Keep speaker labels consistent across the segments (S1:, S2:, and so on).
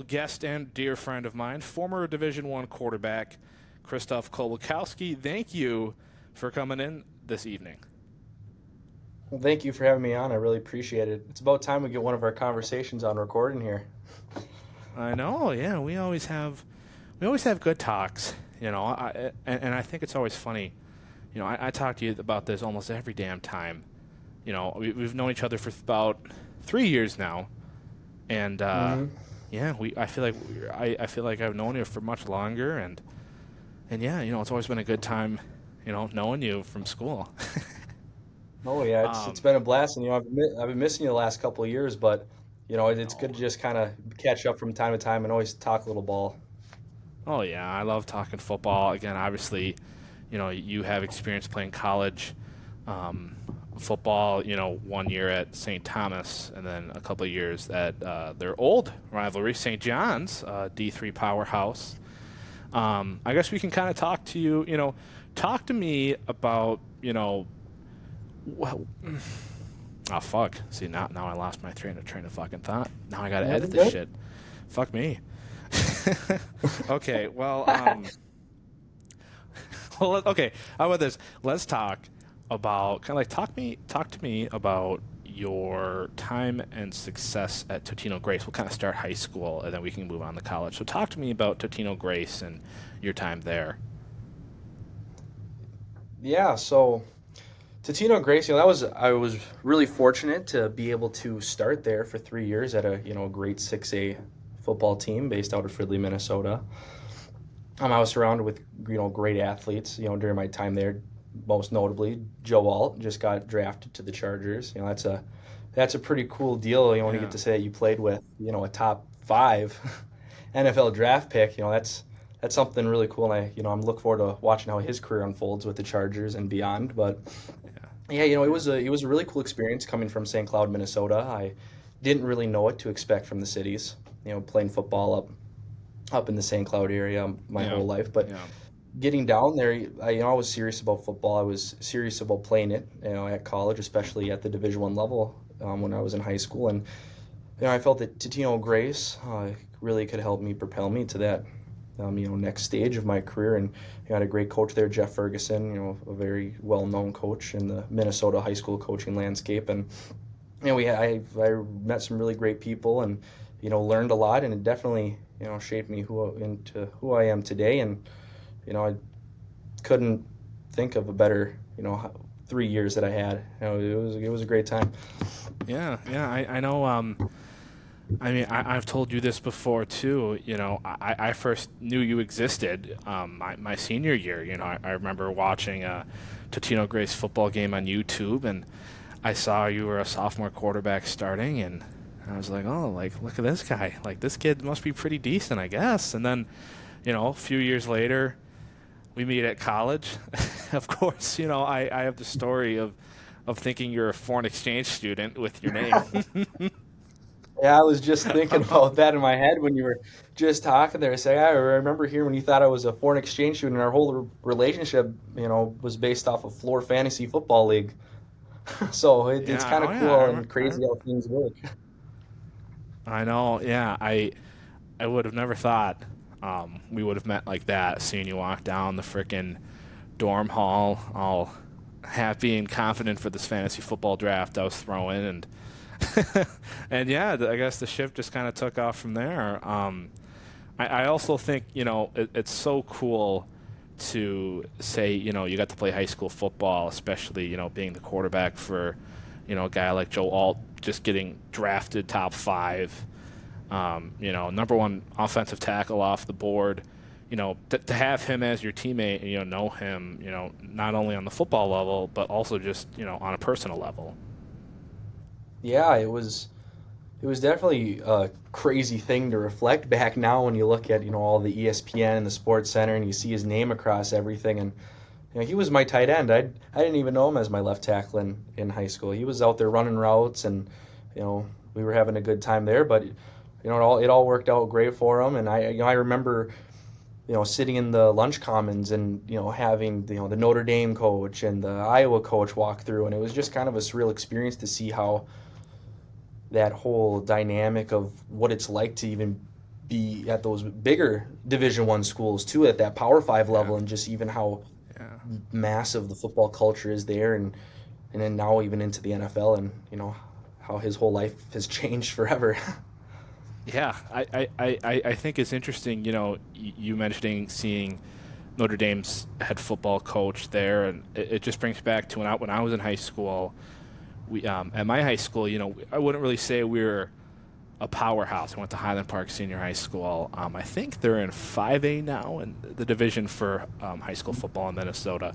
S1: guest and dear friend of mine, former Division I quarterback Kristoff Kowalkowski. Thank you for coming in this evening.
S2: Well, thank you for having me on. I really appreciate it. It's about time we get one of our conversations on recording here.
S1: I know, yeah, we always have good talks, and I think it's always funny. I talk to you about this almost every damn time. We've known each other for about 3 years now, and
S2: hmm
S1: yeah, I feel like I've known you for much longer, and yeah, it's always been a good time, knowing you from school.
S2: Oh yeah, it's
S1: um,
S2: been a blast, and I've been missing you the last couple of years, but it's good
S1: no.
S2: to just kind of catch up from time to time and always talk a little ball.
S1: Oh yeah, I love talking football. Again, obviously, you have experience playing college um, football. 1 year at St. Thomas, and then a couple of years at their old rivalry, St. John's, D3 powerhouse. I guess we can kind of talk to you. Talk to me about well, oh fuck. See, now I lost my train of fucking thought. Now I gotta
S2: Yeah,
S1: edit
S2: you're
S1: this
S2: good.
S1: shit. Fuck me. Okay, well, okay. How about this? Let's talk about kind of like talk to me about your time and success at Totino Grace. We'll kind of start high school and then we can move on to college. So talk to me about Totino Grace and your time there.
S2: Yeah, so Totino Grace, I was really fortunate to be able to start there for 3 years at a great 6A football team based out of Fridley, Minnesota. I was surrounded with great athletes. During my time there, most notably Joe Alt just got drafted to the Chargers. That's a pretty cool deal. When you get
S1: Yeah.
S2: to say that you played with a top five NFL draft pick. That's something really cool. And I'm looking forward to watching how his career unfolds with the Chargers and beyond. But
S1: Yeah.
S2: yeah, it was a really cool experience coming from St. Cloud, Minnesota. I didn't really know what to expect from the cities. Playing football up in the St. Cloud area my
S1: Yeah.
S2: whole life. But
S1: Yeah.
S2: getting down there, I was serious about football. I was serious about playing it, at college, especially at the Division I level when I was in high school. And I felt that Totino Grace really could help me propel me to that next stage of my career. And I had a great coach there, Jeff Ferguson, a very well-known coach in the Minnesota high school coaching landscape. And I met some really great people and learned a lot, and it definitely shaped me into who I am today. And I couldn't think of a better 3 years that I had. It was a great time.
S1: Yeah. Yeah. I know. I mean, I've told you this before too. I first knew you existed my senior year. I remember watching a Totino Grace football game on YouTube, and I saw you were a sophomore quarterback starting, and I was like, oh, like look at this guy. Like this kid must be pretty decent, I guess. And then, a few years later, we meet at college. Of course, I have the story of thinking you're a foreign exchange student with your name.
S2: Yeah, I was just thinking about that in my head when you were just talking there. Say, I remember here when you thought I was a foreign exchange student, and our whole relationship, was based off of Floor Fantasy Football League. So it's
S1: Yeah.
S2: kind
S1: Oh
S2: of
S1: yeah.
S2: cool and crazy how things work.
S1: I know. Yeah. I would have never thought we would have met like that. Seeing you walk down the frickin' dorm hall, all happy and confident for this fantasy football draft I was throwing, and and yeah, I guess the ship just kind of took off from there. I also think it's so cool to say you got to play high school football, especially being the quarterback for a guy like Joe Alt just getting drafted top five, number one offensive tackle off the board. To have him as your teammate, and know him, not only on the football level but also just on a personal level.
S2: Yeah, it was definitely a crazy thing to reflect back now when you look at all the ESPN and the Sports Center and you see his name across everything. And he was my tight end. I didn't even know him as my left tackle in high school. He was out there running routes, and we were having a good time there. But it all worked out great for him. And I remember sitting in the lunch commons and having the Notre Dame coach and the Iowa coach walk through, and it was just kind of a surreal experience to see how that whole dynamic of what it's like to even be at those bigger Division 1 schools too, at that Power Five
S1: Yeah.
S2: level, and just even how
S1: Yeah.
S2: massive the football culture is there, and then now even into the NFL, and how his whole life has changed forever.
S1: Yeah, I think it's interesting, you mentioning seeing Notre Dame's head football coach there, and it just brings back to when I was in high school. We at my high school, I wouldn't really say we were a powerhouse. I went to Highland Park Senior High School. I think they're in 5A now in the division for high school football in Minnesota.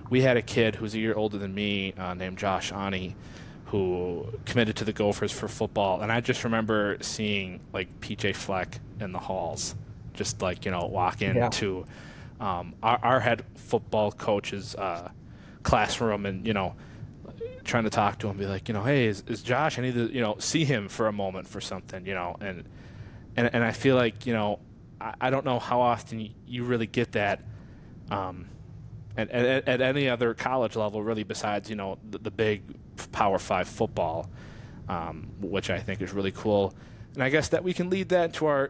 S1: We had a kid who's a year older than me named Josh Ani who committed to the Gophers for football. And I just remember seeing like PJ Fleck in the halls, just like, walk
S2: Yeah.
S1: into our head football coach's classroom and, trying to talk to him, be like, hey, is Josh? I need to, see him for a moment for something, and I feel like, I don't know how often you really get that at any other college level, really, besides, the big Power Five football, which I think is really cool. And I guess that we can lead that to our,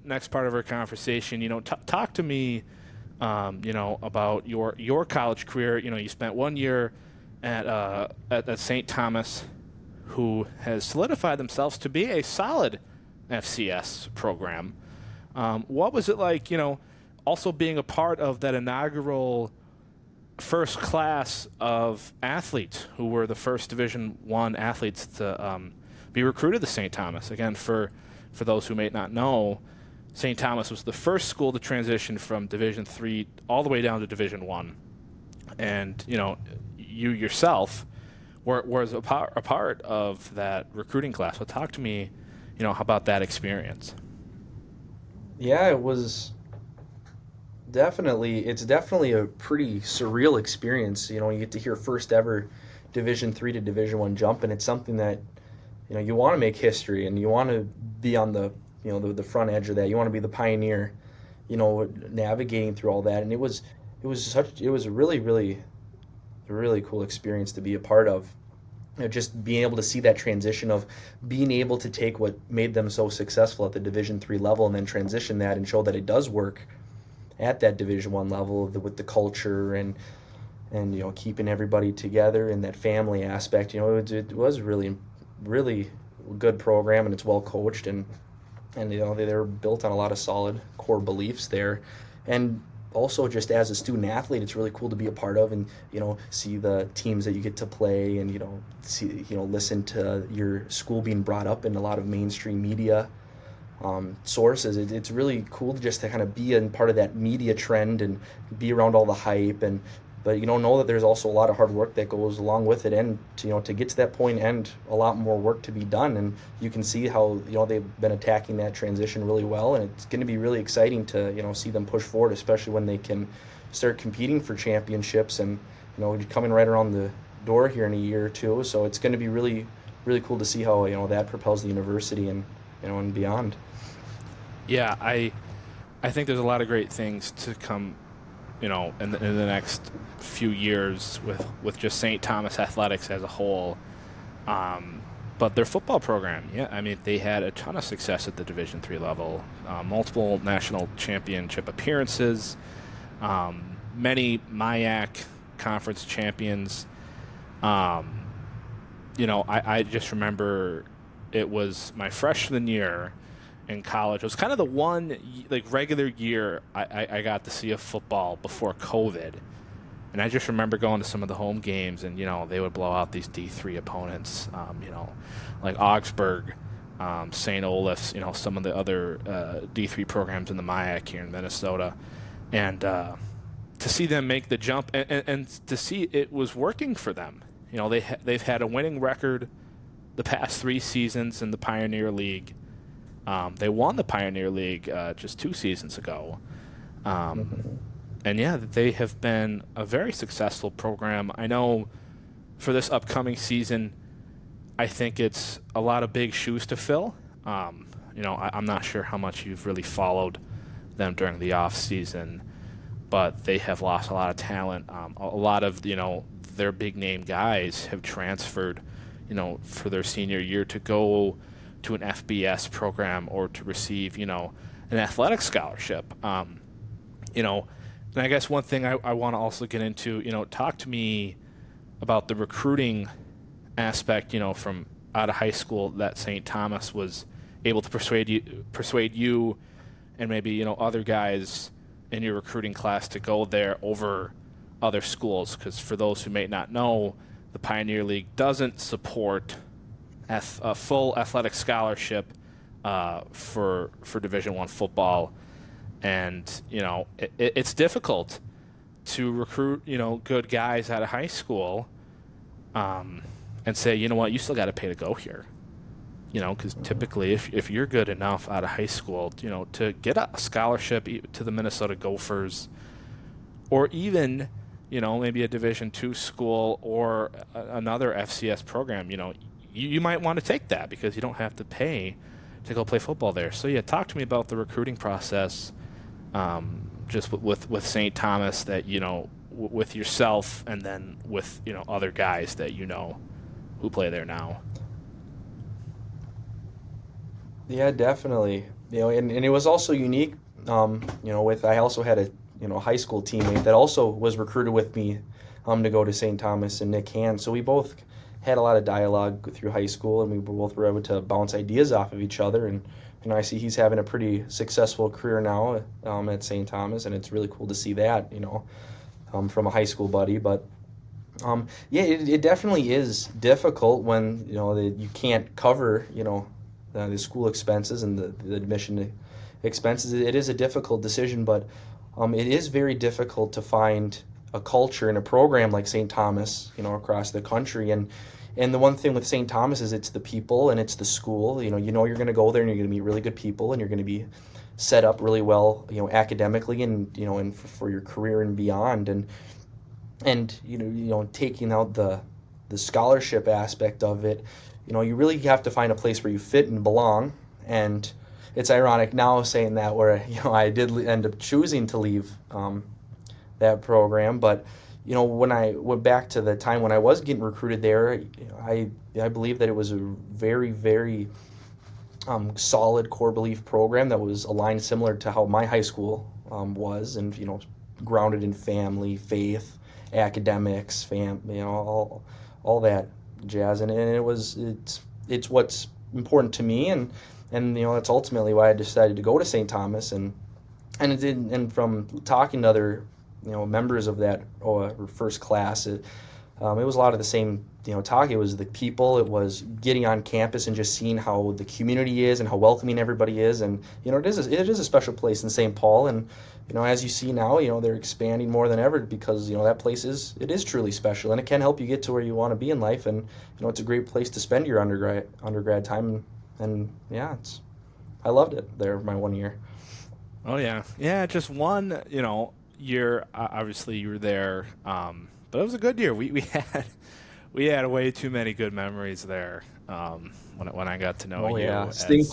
S1: next part of our conversation. Talk to me, about your college career. You spent 1 year at St. Thomas, who has solidified themselves to be a solid FCS program. What was it like, also being a part of that inaugural first class of athletes who were the first Division 1 athletes to be recruited to St. Thomas? Again, for those who may not know, St. Thomas was the first school to transition from Division 3 all the way down to Division 1, and you yourself was a part of that recruiting class. So talk to me, about that experience.
S2: Yeah, it's definitely a pretty surreal experience. You get to hear first ever Division 3 to Division 1 jump, and it's something that you want to make history, and you want to be on the front edge of that. You want to be the pioneer, navigating through all that. And it was a really cool experience to be a part of. Just being able to see that transition of being able to take what made them so successful at the Division 3 level and then transition that and show that it does work at that Division 1 level with the culture and keeping everybody together and that family aspect. It was really good program, and it's well coached, and they were built on a lot of solid core beliefs there. And also, just as a student athlete, it's really cool to be a part of, and see the teams that you get to play, and listen to your school being brought up in a lot of mainstream media sources. It's really cool just to kind of be in part of that media trend and be around all the hype, but know that there's also a lot of hard work that goes along with it, and to get to that point, and a lot more work to be done. And you can see how they've been attacking that transition really well, and it's going to be really exciting to see them push forward, especially when they can start competing for championships, and coming right around the door here in a year or two. So it's going to be really really cool to see how that propels the university and beyond.
S1: Yeah, I think there's a lot of great things to come, in the next few years with just St. Thomas athletics as a whole. But their football program, yeah, I mean, they had a ton of success at the Division 3 level, multiple national championship appearances, many MIAC conference champions. I just remember it was my freshman year in college. It was kind of the one like regular year I got to see a football before COVID. And I just remember going to some of the home games, and they would blow out these D3 opponents, like Augsburg, St. Olaf's, some of the other D3 programs in the MIAC here in Minnesota, and to see them make the jump, and to see it was working for them. They've had a winning record the past 3 seasons in the Pioneer League. They won the Pioneer League just 2 seasons ago. And yeah, they have been a very successful program. I know for this upcoming season, I think it's a lot of big shoes to fill. I'm not sure how much you've really followed them during the off season, but they have lost a lot of talent. A lot of their big name guys have transferred, for their senior year to go to an FBS program or to receive an athletic scholarship. You know, and I guess one thing I want to also get into, talk to me about the recruiting aspect, from out of high school that St. Thomas was able to persuade you and maybe, other guys in your recruiting class to go there over other schools. Because for those who may not know, the Pioneer League doesn't support a full athletic scholarship for Division One football, and it's difficult to recruit good guys out of high school, and say, you know what, you still got to pay to go here. Because typically, if you're good enough out of high school, to get a scholarship to the Minnesota Gophers, or even, maybe a Division two school or another FCS program, you might want to take that because you don't have to pay to go play football there. So yeah, talk to me about the recruiting process, just with St. Thomas, that with yourself, and then with other guys that who play there now.
S2: Yeah, definitely. And it was also unique. With I also had a high school teammate that also was recruited with me, to go to St. Thomas, and Nick Hand. So we both had a lot of dialogue through high school, and we both were able to bounce ideas off of each other. And I see he's having a pretty successful career now, at St. Thomas, and it's really cool to see that, from a high school buddy. But yeah, it definitely is difficult when you can't cover the school expenses and the admission expenses. It is a difficult decision, but it is very difficult to find a culture in a program like St. Thomas, across the country. And the one thing with St. Thomas is it's the people and it's the school. You're going to go there and you're going to meet really good people, and you're going to be set up really well, academically, and for your career and beyond. And taking out the scholarship aspect of it, you really have to find a place where you fit and belong. And it's ironic now saying that, where I did end up choosing to leave that program. But when I went back to the time when I was getting recruited there, I believe that it was a very, very solid core belief program that was aligned similar to how my high school was, and grounded in family, faith, academics, all that jazz. And it's what's important to me, and that's ultimately why I decided to go to St. Thomas. And from talking to other members of that first class, it was a lot of the same talk. It was the people, it was getting on campus and just seeing how the community is and how welcoming everybody is. And it is a special place in St. Paul. And as you see now, they're expanding more than ever, because that place is truly special, and it can help you get to where you want to be in life. And it's a great place to spend your undergrad time. And yeah, I loved it there my 1 year.
S1: Oh yeah, just one year. Obviously, you were there, but it was a good year. We had way too many good memories there. When I got to know
S2: Oh
S1: you
S2: yeah,
S1: as
S2: sting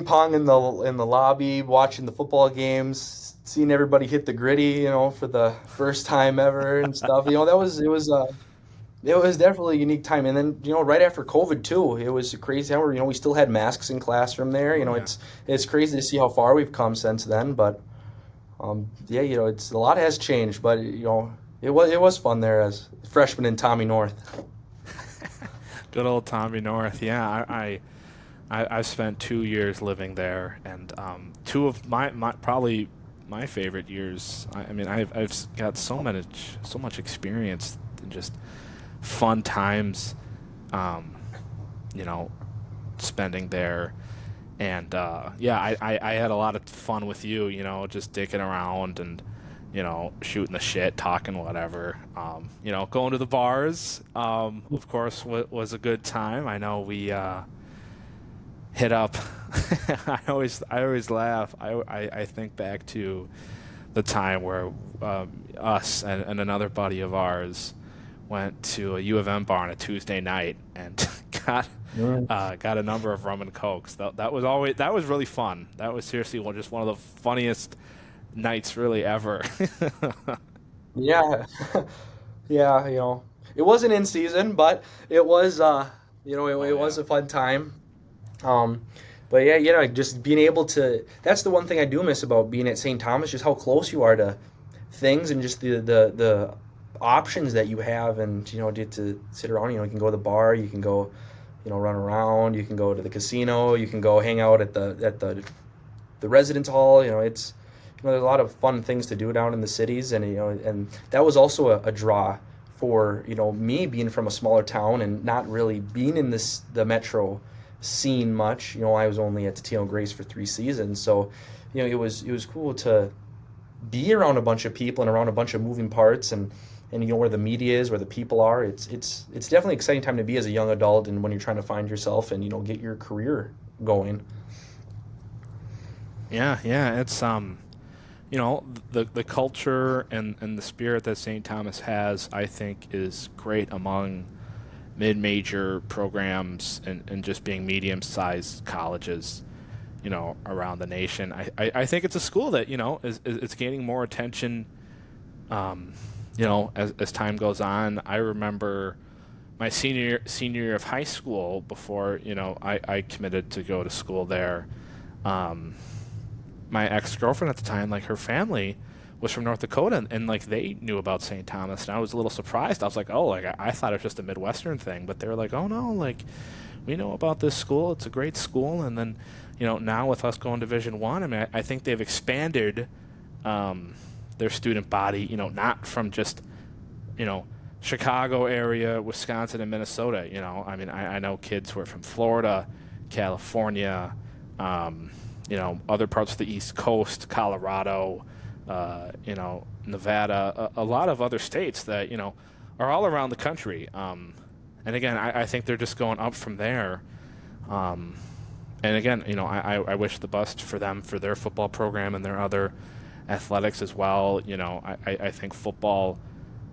S2: pong in the lobby, watching the football games, seeing everybody hit the gritty, for the first time ever and stuff. It was definitely a unique time. And then right after COVID too, it was crazy how we still had masks in classroom there.
S1: oh yeah.
S2: It's crazy to see how far we've come since then. But yeah, it's a lot has changed. But it was fun there as a freshman in Tommy North.
S1: Good old Tommy North. Yeah, I've spent 2 years living there, and two of my probably my favorite years. I mean, I've got so much experience and just fun times, um, you know, spending there. And yeah, I had a lot of fun with you, just dicking around and, shooting the shit, talking whatever. Going to the bars, of course, was a good time. I know we hit up. I always laugh. I think back to the time where us and another buddy of ours went to a U of M bar on a Tuesday night and got
S2: Mm.
S1: got a number of rum and cokes. That was really fun. That was seriously just one of the funniest nights really ever.
S2: Yeah, yeah, it wasn't in season, but it was, it
S1: Oh yeah.
S2: was a fun time. Um, But yeah, just being able to. That's the one thing I do miss about being at St. Thomas, just how close you are to things and just the options that you have, and get to sit around. You can go to the bar, you can go, run around, you can go to the casino, you can go hang out at the residence hall. It's there's a lot of fun things to do down in the cities, and and that was also a draw for me being from a smaller town and not really being in the metro scene much. I was only at Tino Grace for 3 seasons, so it was cool to be around a bunch of people and around a bunch of moving parts, and where the media is, where the people are. It's definitely an exciting time to be as a young adult, and when you're trying to find yourself and get your career going.
S1: Yeah, yeah, it's the culture and the spirit that St. Thomas has, I think, is great among mid-major programs and just being medium-sized colleges, around the nation. I think it's a school that, is gaining more attention, as time goes on. I remember my senior year of high school before, I committed to go to school there. Um, my ex-girlfriend at the time, like her family was from North Dakota, and like they knew about St. Thomas, and I was a little surprised. I was like, oh, like I thought it was just a Midwestern thing, but they were like, oh no, like we know about this school. It's a great school. And then, now with us going Division 1, I mean, I think they've expanded their student body, not from just, Chicago area, Wisconsin, and Minnesota. I mean, I know kids who are from Florida, California, other parts of the East Coast, Colorado, Nevada, a lot of other states that, are all around the country. And again, I think they're just going up from there. And again, I wish the best for them, for their football program and their other athletics as well. I think football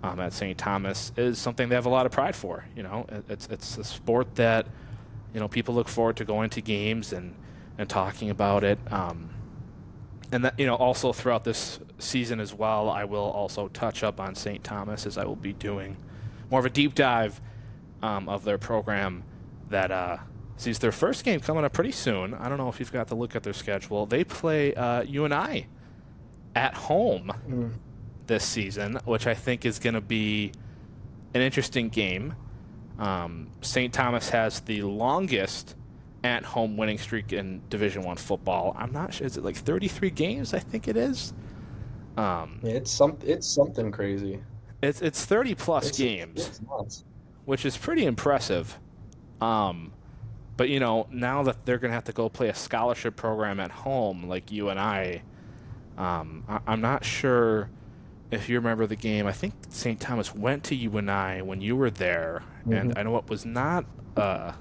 S1: at St. Thomas is something they have a lot of pride for. It's a sport that, people look forward to going to games and talking about it. And that, also throughout this season as well, I will also touch up on St. Thomas, as I will be doing more of a deep dive of their program that sees their first game coming up pretty soon. I don't know if you've got to look at their schedule. They play UNI at home this season, which I think is going to be an interesting game. St. Thomas has the longest at-home winning streak in Division 1 football. I'm not sure. Is it like 33 games? I think it is.
S2: Yeah, it's something crazy.
S1: It's 30 plus
S2: It's
S1: games,
S2: it's nuts.
S1: which is pretty impressive. But now that they're gonna have to go play a scholarship program at home, like you and I'm not sure if you remember the game. I think St. Thomas went to UNI when you were there, and
S2: Hmm.
S1: I know it was not a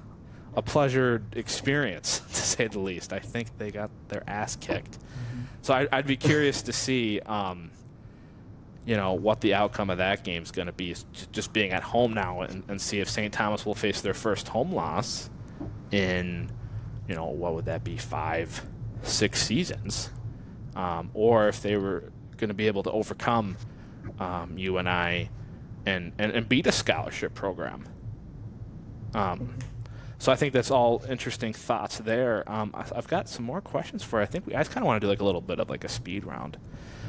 S1: pleasured experience, to say the least. I think they got their ass kicked. So I'd be curious to see, what the outcome of that game is going to be, just being at home now, and see if St. Thomas will face their first home loss in, what would that be, 5, 6 seasons, or if they were going to be able to overcome UNI and beat a scholarship program. So I think that's all interesting thoughts there. I've got some more questions for you. I kind of want to do like a little bit of like a speed round,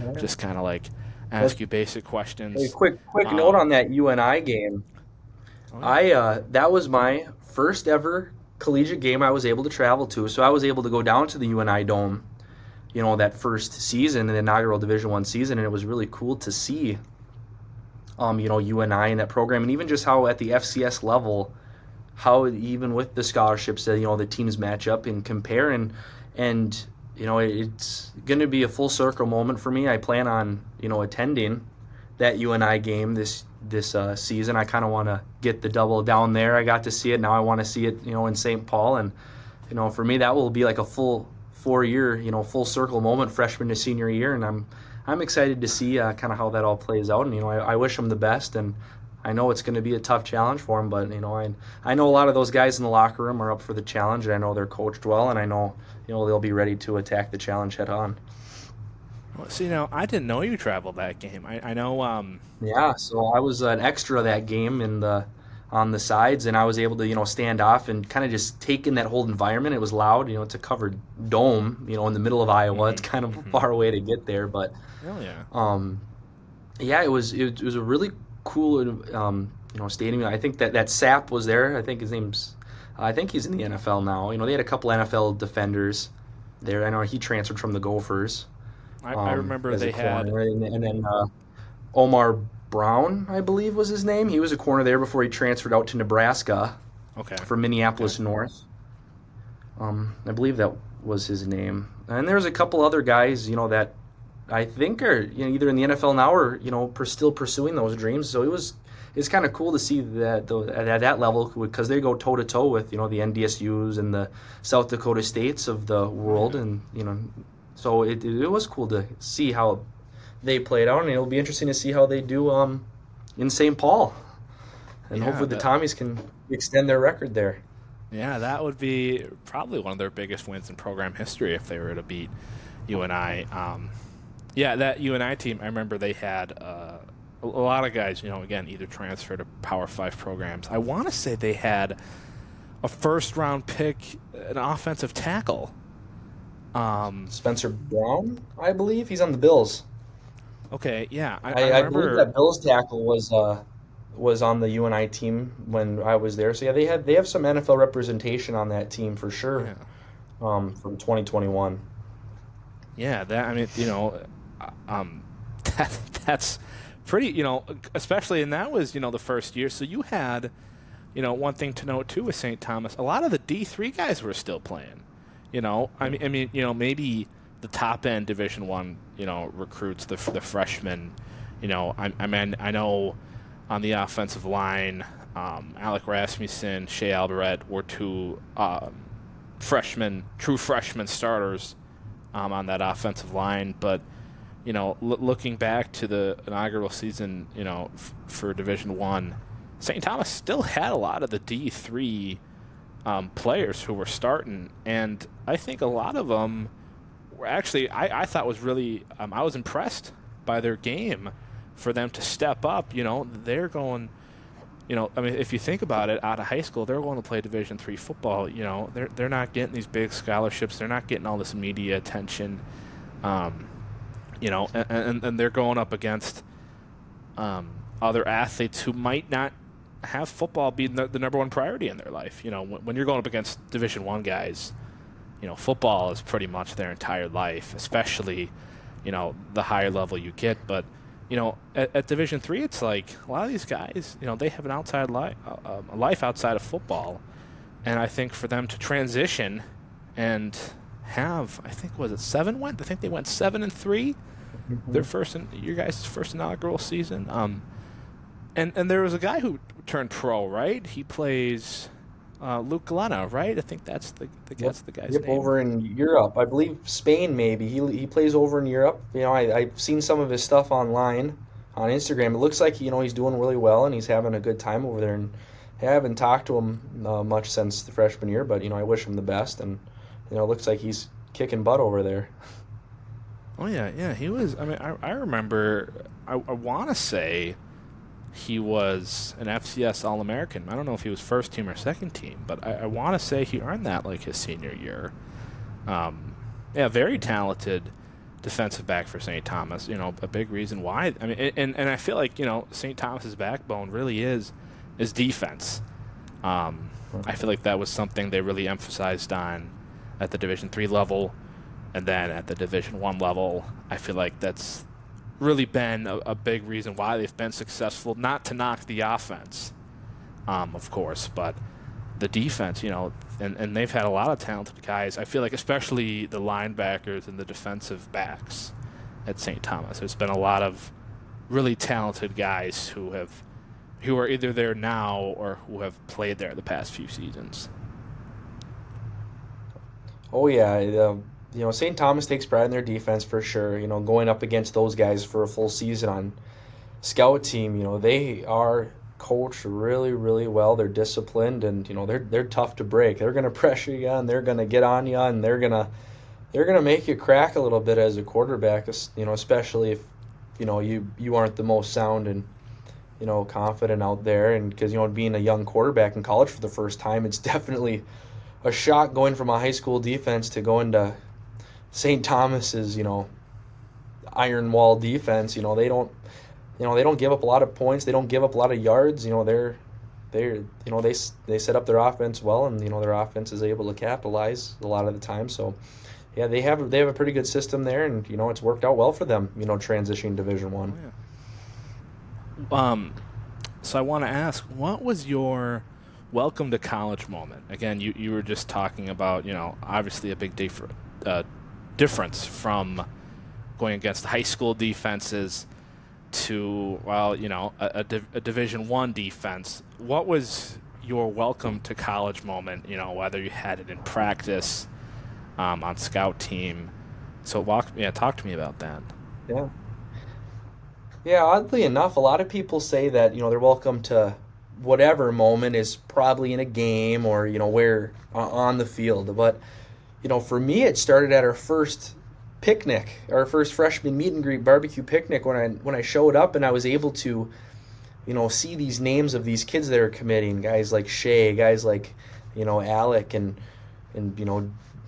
S2: Yeah.
S1: just kind of like
S2: But,
S1: ask you basic
S2: hey,
S1: questions.
S2: quick note
S1: Um,
S2: on that UNI game.
S1: oh yeah,
S2: I That was my first ever collegiate game I was able to travel to. So I was able to go down to the UNI Dome, that first season, the inaugural Division 1 season, and it was really cool to see, UNI in that program, and even just how at the FCS level, how even with the scholarships that the teams match up and compare, and it's going to be a full circle moment for me. I plan on attending that UNI game this season. I kind of want to get the double down there. I got to see it. Now I want to see it in St. Paul, and for me that will be like a full 4 year full circle moment, freshman to senior year, and I'm excited to see kind of how that all plays out. And I wish them the best, and I know it's going to be a tough challenge for them, but I know a lot of those guys in the locker room are up for the challenge, and I know they're coached well, and I know they'll be ready to attack the challenge head on.
S1: well, see, I didn't know you traveled that game. I know.
S2: Yeah, so I was an extra that game on the sides, and I was able to, stand off and kind of just take in that whole environment. It was loud, it's a covered dome, in the middle of Iowa. It's kind of far away to get there, but
S1: Oh yeah.
S2: yeah, it was a really cool, stadium. I think that Sapp was there. I think he's in the NFL now. They had a couple NFL defenders there. I know he transferred from the Gophers
S1: I remember
S2: as a
S1: they had.
S2: corner, and then Omar Brown, I believe was his name. He was a corner there before he transferred out to Nebraska
S1: Okay.
S2: from
S1: Okay.
S2: Minneapolis North. I believe that was his name. And there's a couple other guys, that I think are either in the NFL now or still pursuing those dreams. So it's kind of cool to see that at that level because they go toe to toe with the NDSU's and the South Dakota States of the
S1: Oh
S2: world,
S1: yeah.
S2: and so it was cool to see how they played out, and it'll be interesting to see how they do in St. Paul, and
S1: Yeah.
S2: hopefully the Tommies can extend their record there.
S1: That would be probably one of their biggest wins in program history if they were to beat UNI. Yeah, that UNI team. I remember they had a lot of guys. Again, either transferred to Power Five programs. I want to say they had a first round pick, an offensive tackle.
S2: Spencer Brown, I believe he's on the Bills.
S1: Okay, yeah, I
S2: I believe that
S1: remember.
S2: Bills tackle was on the UNI team when I was there. So yeah, they have some NFL representation on that team for sure.
S1: Yeah,
S2: From 2021.
S1: yeah. That I mean, um, that that's pretty. Especially and that was the first year. So you had one thing to note too with St. Thomas. A lot of the D3 guys were still playing. I mean, maybe the top end Division One, recruits the freshmen. I mean, I know on the offensive line, Alec Rasmussen, Shea Albaret were two true freshman starters on that offensive line. But looking back to the inaugural season, for Division One, St. Thomas still had a lot of the D3 players who were starting, and I think a lot of them were actually I thought was really I was impressed by their game for them to step up. They're going. I mean, if you think about it, out of high school, they're going to play Division III football. They're not getting these big scholarships. They're not getting all this media attention. Um, and they're going up against other athletes who might not have football be the number one priority in their life. When you're going up against Division I guys, football is pretty much their entire life, especially, the higher level you get. But, at Division III, it's like a lot of these guys, they have an outside life, a life outside of football. And I think for them to transition and have, I think, was it 7 went? I think they went 7-3 their your guys' first inaugural season. And there was a guy who turned pro, right? He plays Luke Galena, right? I think
S2: Yep.
S1: that's the guy's
S2: Yep,
S1: name.
S2: over in Europe. I believe Spain maybe. He plays over in Europe. I've seen some of his stuff online on Instagram. It looks like he's doing really well and he's having a good time over there. And I haven't talked to him much since the freshman year, but I wish him the best. And it looks like he's kicking butt over there.
S1: Oh yeah, yeah. He was. I mean, I remember. I want to say he was an FCS All American. I don't know if he was first team or second team, but I want to say he earned that like his senior year. Um, yeah, very talented defensive back for St. Thomas. A big reason why. I mean, and I feel like St. Thomas's backbone really is defense. I feel like that was something they really emphasized on at the Division III level, and then at the Division I level. I feel like that's really been a big reason why they've been successful. Not to knock the offense, of course, but the defense, and they've had a lot of talented guys. I feel like especially the linebackers and the defensive backs at St. Thomas. There's been a lot of really talented guys who are either there now or who have played there the past few seasons.
S2: Oh yeah, St. Thomas takes pride in their defense for sure. Going up against those guys for a full season on scout team, they are coached really, really well. They're disciplined, and they're tough to break. They're gonna pressure you, and they're gonna get on you, and they're gonna make you crack a little bit as a quarterback. Especially if you aren't the most sound and confident out there. And because, being a young quarterback in college for the first time, it's definitely a shock going from a high school defense to going to St. Thomas's, iron wall defense. They don't give up a lot of points. They don't give up a lot of yards. They set up their offense well, and their offense is able to capitalize a lot of the time. So yeah, they have a pretty good system there, and it's worked out well for them. Transitioning Division One.
S1: Oh, yeah. So I want to ask, what was your welcome to college moment? Again, you were just talking about, obviously a big difference from going against high school defenses to, well, a Division One defense. What was your welcome to college moment? Whether you had it in practice, on scout team. So talk to me about that.
S2: Yeah. Yeah, oddly enough, a lot of people say that, their welcome to whatever moment is probably in a game or, where on the field. But, for me, it started at our first picnic, our first freshman meet and greet barbecue picnic when I showed up and I was able to, see these names of these kids that are committing, guys like Shay, guys like, Alec and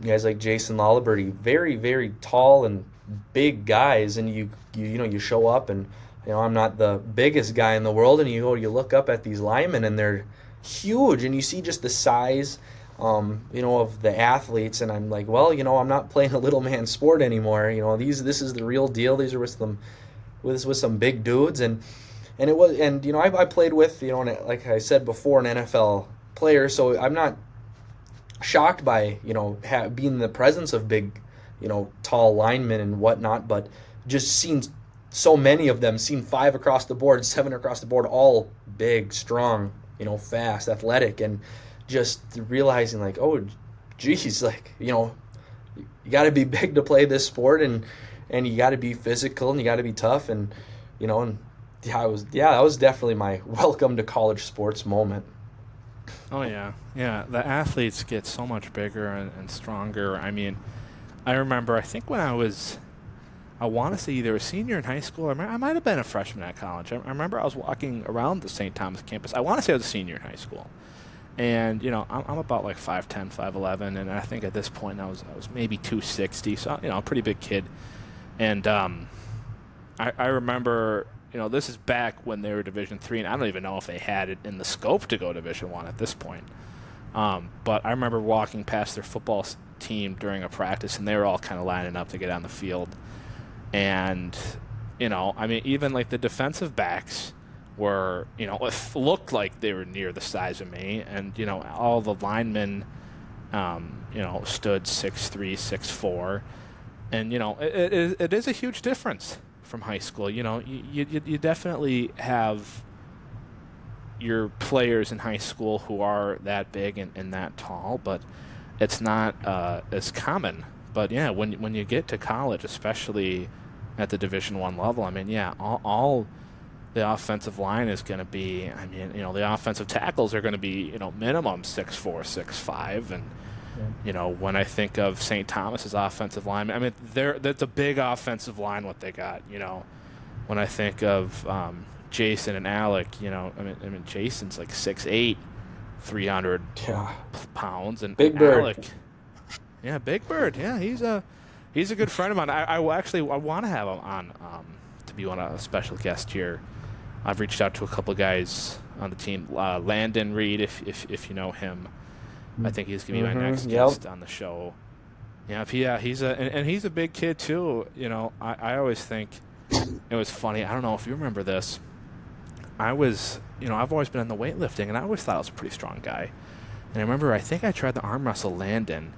S2: guys like Jason Lolliberty, very, very tall and big guys, and you show up and I'm not the biggest guy in the world, and you look up at these linemen and they're huge, and you see just the size, of the athletes, and I'm like, well, I'm not playing a little man sport anymore. This is the real deal. These are with some big dudes, and it was, and I played with like I said before, an NFL player, so I'm not shocked by being in the presence of big, tall linemen and whatnot, but just seeing so many of them, seen 5 across the board, 7 across the board, all big, strong, fast, athletic, and just realizing like, oh, geez, like, you got to be big to play this sport, and you got to be physical, and you got to be tough, and and that was definitely my welcome to college sports moment.
S1: Oh yeah, yeah. The athletes get so much bigger and stronger. I mean, I remember. I think when I want to say either a senior in high school, or I might have been a freshman at college. I remember I was walking around the St. Thomas campus. I want to say I was a senior in high school, and I'm about like 5'10", 5'11", and I think at this point I was maybe 260, so a pretty big kid, and I remember. This is back when they were Division III, and I don't even know if they had it in the scope to go Division I at this point. But I remember walking past their football team during a practice, and they were all kind of lining up to get on the field. And, even like the defensive backs were, it looked like they were near the size of me. And, all the linemen, stood 6'3", 6'4". And, it is a huge difference from high school. You definitely have your players in high school who are that big and that tall, but it's not as common. But yeah, when you get to college, especially at the Division I level, I mean, yeah, all the offensive line is going to be, I mean, the offensive tackles are going to be, minimum 6'4", 6'5", and when I think of St. Thomas's offensive line, I mean, that's a big offensive line what they got. When I think of Jason and Alec, I mean, Jason's like 6'8", 300 pounds, and
S2: Big Bird.
S1: Alec, yeah, Big Bird, yeah, he's a good friend of mine. I want to have him on to be a special guest here. I've reached out to a couple of guys on the team, Landon Reed, if you know him. I think he's gonna be my next guest on the show. Yeah, he's a big kid too. I always think it was funny. I don't know if you remember this. I've always been in the weightlifting, and I always thought I was a pretty strong guy. And I remember, I think I tried to arm wrestle Landon,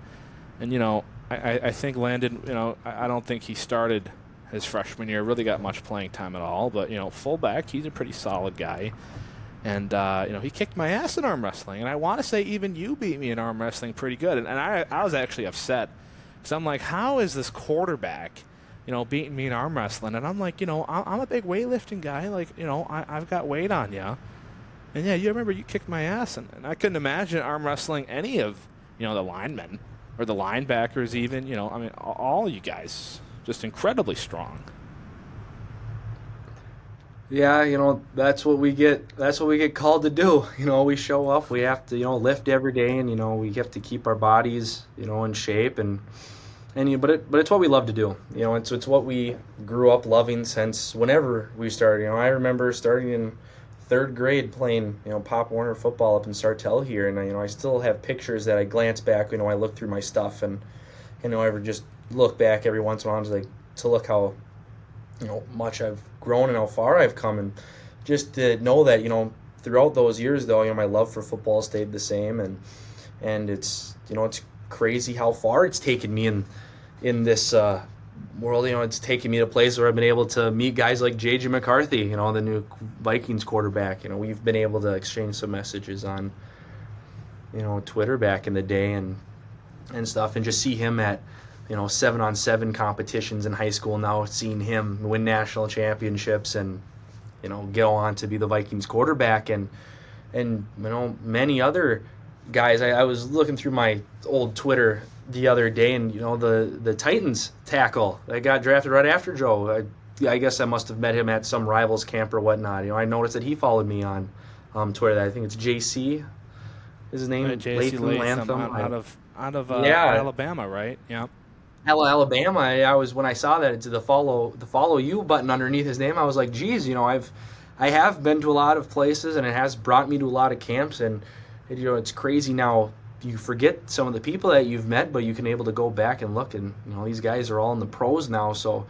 S1: and I think Landon, I don't think he started his freshman year, really got much playing time at all. But fullback, he's a pretty solid guy. And, he kicked my ass in arm wrestling. And I want to say even you beat me in arm wrestling pretty good. And I was actually upset. Because I'm like, how is this quarterback, beating me in arm wrestling? And I'm like, I'm a big weightlifting guy. Like, I've got weight on you. And, yeah, you remember you kicked my ass. And I couldn't imagine arm wrestling any of, the linemen or the linebackers even. I mean, all you guys just incredibly strong.
S2: Yeah, that's what we get. That's what we get called to do. We show up. We have to, lift every day, and we have to keep our bodies, in shape, but it's what we love to do. It's what we grew up loving since whenever we started. I remember starting in third grade playing, Pop Warner football up in Sartell here, and I still have pictures that I glance back. I look through my stuff, and I ever just look back every once in a while to look how much I've grown and how far I've come, and just to know that throughout those years though, my love for football stayed the same, and it's crazy how far it's taken me in this world. It's taken me to places where I've been able to meet guys like JJ McCarthy, the new Vikings quarterback. We've been able to exchange some messages on Twitter back in the day and stuff, and just see him at 7-on-7 competitions in high school. Now seeing him win national championships and go on to be the Vikings quarterback, and many other guys. I was looking through my old Twitter the other day, and the Titans tackle that got drafted right after Joe. I guess I must have met him at some rivals camp or whatnot. I noticed that he followed me on Twitter. I think it's JC is his name.
S1: J.C. Latham out of
S2: Yeah,
S1: Alabama, right? Yeah.
S2: Alabama. I was, when I saw that it's the follow you button underneath his name, I was like, geez, I have been to a lot of places, and it has brought me to a lot of camps, and it's crazy now. You forget some of the people that you've met, but you can able to go back and look, and these guys are all in the pros now. So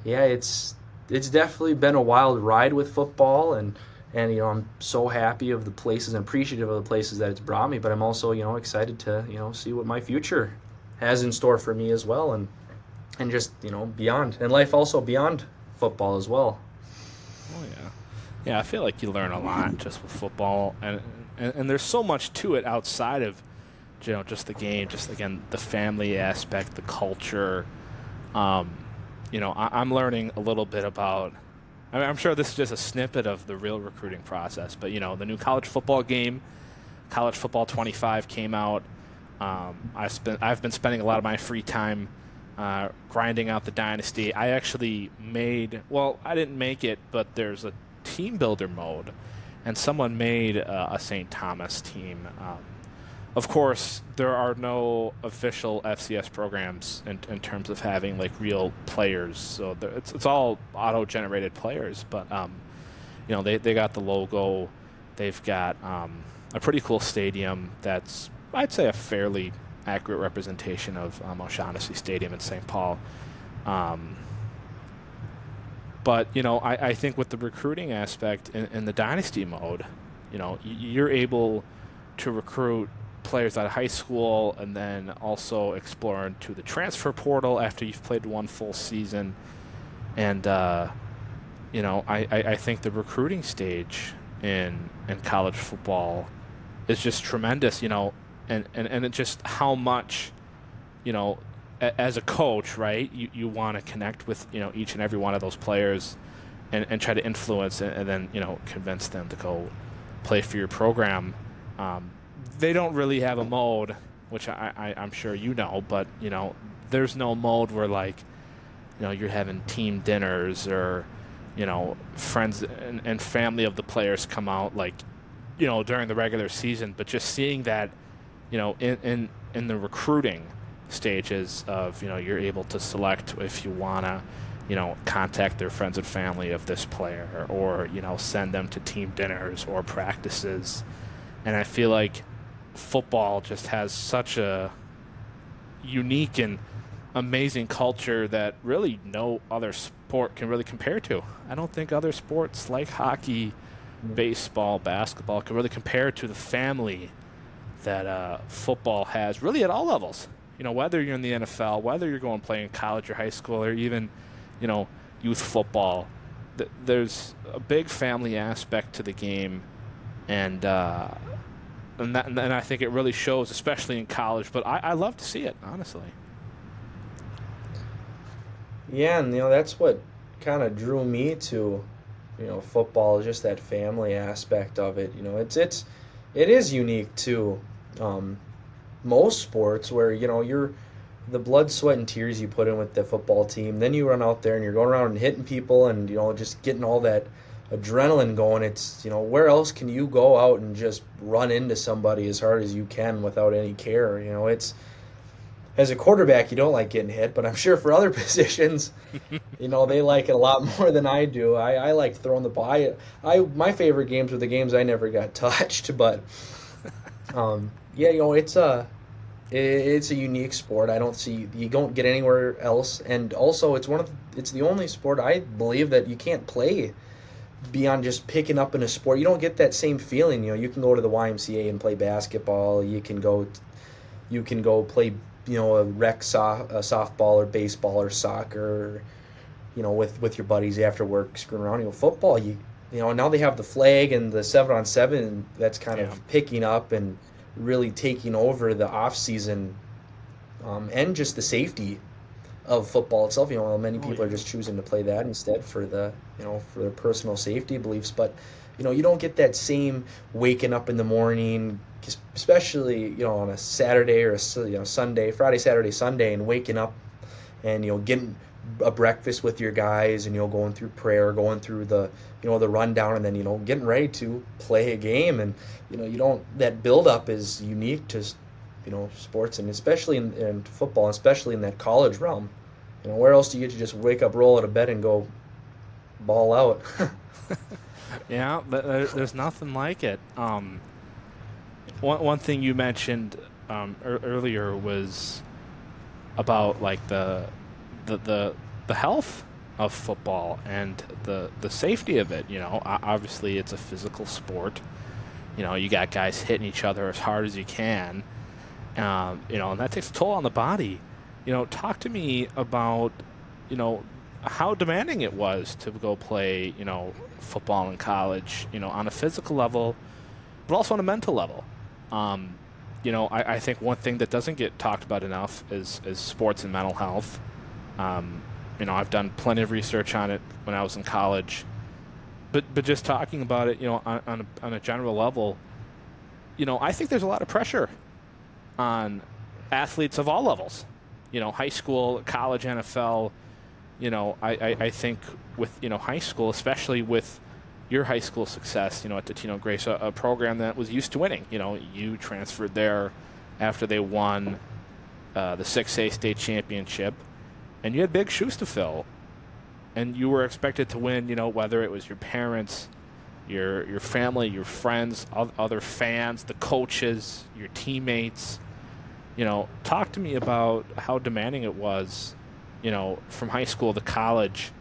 S2: yeah, it's definitely been a wild ride with football, and I'm so happy of the places and appreciative of the places that it's brought me, but I'm also excited to see what my future has in store for me as well, and just beyond, and life also beyond football as well.
S1: Oh yeah, yeah. I feel like you learn a lot just with football, and there's so much to it outside of just the game, just again the family aspect, the culture. I'm learning a little bit about. I mean, I'm sure this is just a snippet of the real recruiting process, but the new college football game, College Football 25 came out. I've been spending a lot of my free time grinding out the dynasty. I actually I didn't make it, but there's a team builder mode, and someone made a St. Thomas team. Of course, there are no official FCS programs in terms of having like real players, so it's all auto-generated players. But they got the logo, they've got a pretty cool stadium that's, I'd say, a fairly accurate representation of O'Shaughnessy Stadium in St. Paul. But I think with the recruiting aspect in the dynasty mode, you're able to recruit players out of high school and then also explore into the transfer portal after you've played one full season. And I think the recruiting stage in college football is just tremendous, and it just how much, as a coach, right, you want to connect with, each and every one of those players and try to influence and then, convince them to go play for your program. They don't really have a mode, which I'm sure but, there's no mode where, like, you're having team dinners or, friends and family of the players come out, like, during the regular season, but just seeing that, in the recruiting stages of, you're able to select if you want to, contact their friends and family of this player or, send them to team dinners or practices. And I feel like football just has such a unique and amazing culture that really no other sport can really compare to. I don't think other sports like hockey, baseball, basketball can really compare to the family that football has really at all levels. Whether you're in the NFL, whether you're going to play in college or high school or even, youth football, there's a big family aspect to the game, and I think it really shows, especially in college. But I love to see it, honestly.
S2: Yeah, and that's what kind of drew me to, football, is just that family aspect of it. It is unique to most sports where you're the blood, sweat, and tears you put in with the football team. Then you run out there and you're going around and hitting people and just getting all that adrenaline going. It's, where else can you go out and just run into somebody as hard as you can without any care? It's, as a quarterback, you don't like getting hit, but I'm sure for other positions, they like it a lot more than I do. I like throwing the ball. My favorite games were the games I never got touched, but yeah, it's a unique sport. I don't see you don't get anywhere else, and also it's the only sport I believe that you can't play beyond just picking up in a sport. You don't get that same feeling. You can go to the YMCA and play basketball. You can go play a a softball or baseball or soccer, with your buddies after work screwing around. Football, now they have the flag and the 7-on-7 that's kind
S1: Yeah.
S2: of picking up and really taking over the off season, and just the safety of football itself. Many
S1: Oh
S2: people are
S1: yeah.
S2: just choosing to play that instead for their personal safety beliefs. But you don't get that same waking up in the morning, especially on a Saturday or Sunday, Friday, Saturday, Sunday, and waking up and getting a breakfast with your guys, and going through prayer, going through the rundown, and then getting ready to play a game. And you don't that build up is unique to sports, and especially in football, especially in that college realm. Where else do you get to just wake up, roll out of bed, and go ball out?
S1: Yeah, but there's nothing like it. One thing you mentioned earlier was about like the the the health of football and the safety of it. Obviously it's a physical sport. You got guys hitting each other as hard as you can. And that takes a toll on the body. Talk to me about you know how demanding it was to go play football in college. On a physical level, but also on a mental level. Um, I think one thing that doesn't get talked about enough is sports and mental health. Um, I've done plenty of research on it when I was in college, but just talking about it, on a general level, I think there's a lot of pressure on athletes of all levels. High school, college, NFL. I think with high school, especially with your high school success, at the Tino Grace, a program that was used to winning. You transferred there after they won the 6A state championship, and you had big shoes to fill, and you were expected to win. Whether it was your parents, your family, your friends, other fans, the coaches, your teammates. Talk to me about how demanding it was, from high school to college,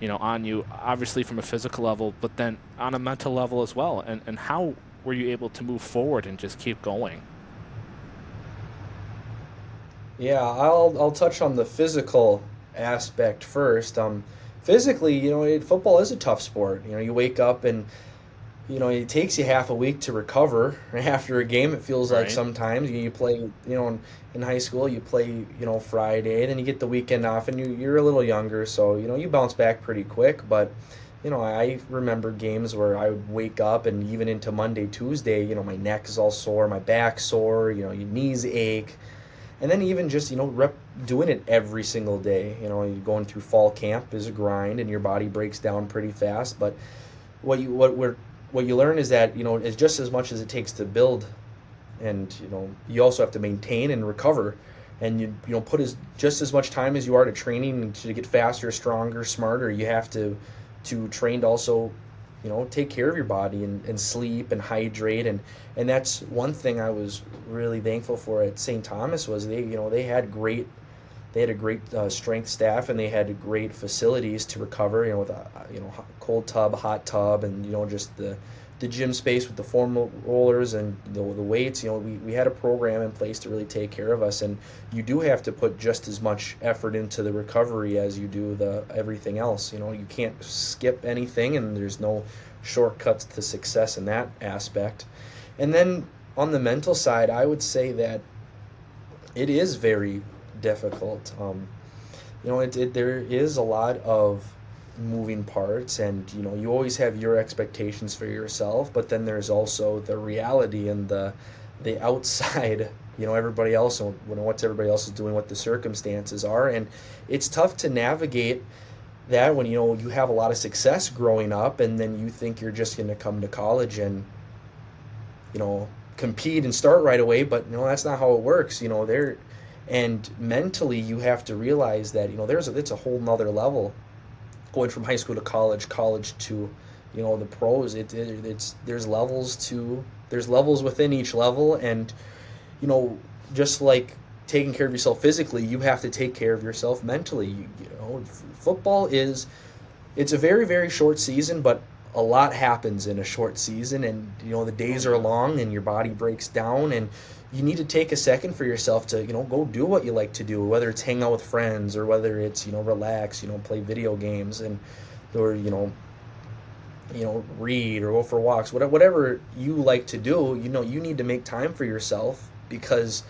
S1: on you, obviously from a physical level, but then on a mental level as well. And how were you able to move forward and just keep going?
S2: Yeah, I'll touch on the physical aspect first. Physically, football is a tough sport. You wake up and it takes you half a week to recover after a game. It feels like
S1: Right.
S2: sometimes you play, in high school you play, Friday, then you get the weekend off, and you're a little younger, so you bounce back pretty quick. But I remember games where I would wake up, and even into Monday, Tuesday, my neck is all sore, my back sore, your knees ache, and then even just doing it every single day. Going through fall camp is a grind, and your body breaks down pretty fast. But what you learn is that it's just as much as it takes to build, and you also have to maintain and recover, and put just as much time as you are to training to get faster, stronger, smarter. You have to train to also take care of your body, and sleep and hydrate. And that's one thing I was really thankful for at St. Thomas was they had a great strength staff, and they had great facilities to recover. With a cold tub, hot tub, and just the gym space with the foam rollers and the weights. We had a program in place to really take care of us, and you do have to put just as much effort into the recovery as you do the everything else. You can't skip anything, and there's no shortcuts to success in that aspect. And then on the mental side, I would say that it is very difficult. There is a lot of moving parts, and you always have your expectations for yourself, but then there's also the reality and the outside. Everybody else, what's everybody else is doing, what the circumstances are, and it's tough to navigate that when you have a lot of success growing up, and then you think you're just going to come to college and you know compete and start right away, but that's not how it works. There, and mentally you have to realize that it's a whole nother level going from high school to college, college to the pros. It's there's levels within each level, and you know just like taking care of yourself physically, you have to take care of yourself mentally. Football is it's a very very short season, but a lot happens in a short season, and the
S1: Oh
S2: days are
S1: yeah.
S2: long and your body breaks down, and you need to take a second for yourself to go do what you like to do, whether it's hang out with friends or whether it's relax, play video games, and or read or go for walks, whatever you like to do. You need to make time for yourself, because